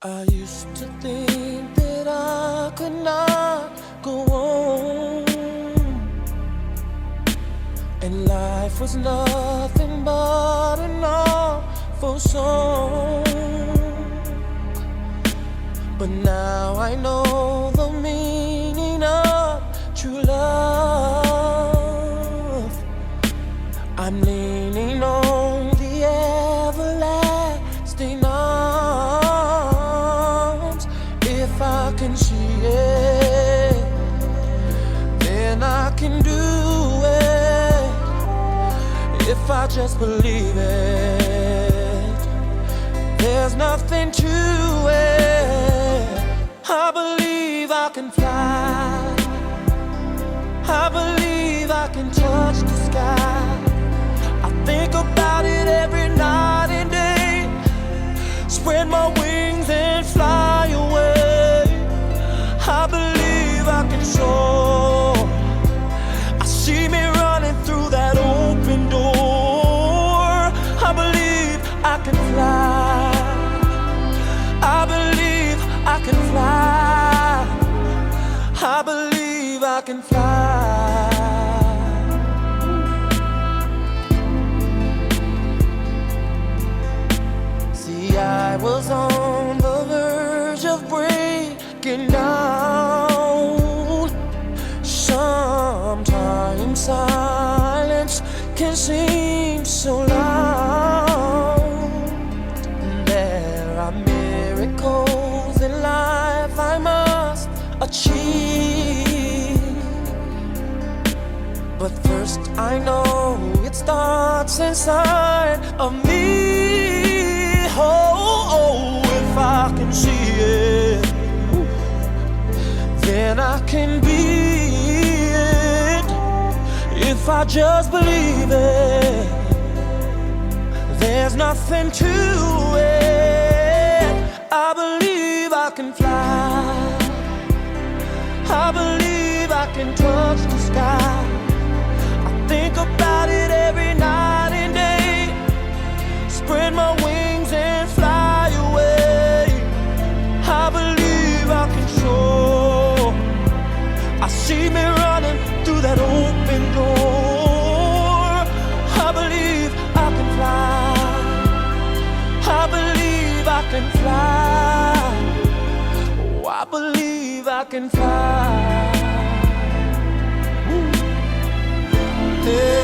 I used to think that I could not go on, and life was nothing but an awful song. But now I know the meaning of true love. I'm leaning on the everlasting arms. If I can see it, then I can do it. If I just believe it, there's nothing to it. I believe I can fly. I believe I can touch the sky. I think about it every night and day. Spread my wings and fly away. I believe I can soar. I see me running through that open door. I believe I can fly. I believe I can fly. I believe I can fly. See, I was on the verge of breaking down. Sometimes silence can seem so loud. There are miracles in life I must achieve. But first I know it starts inside of me. Oh, if I can see it, then I can be it. If I just believe it, there's nothing to it. I believe I can fly. I believe I can touch the sky. I think about it every night and day. Spread my wings and fly away. I believe I can soar. I see me running through that open door. I believe I can fly. I believe I can fly. Oh, I believe I can fly. Yeah.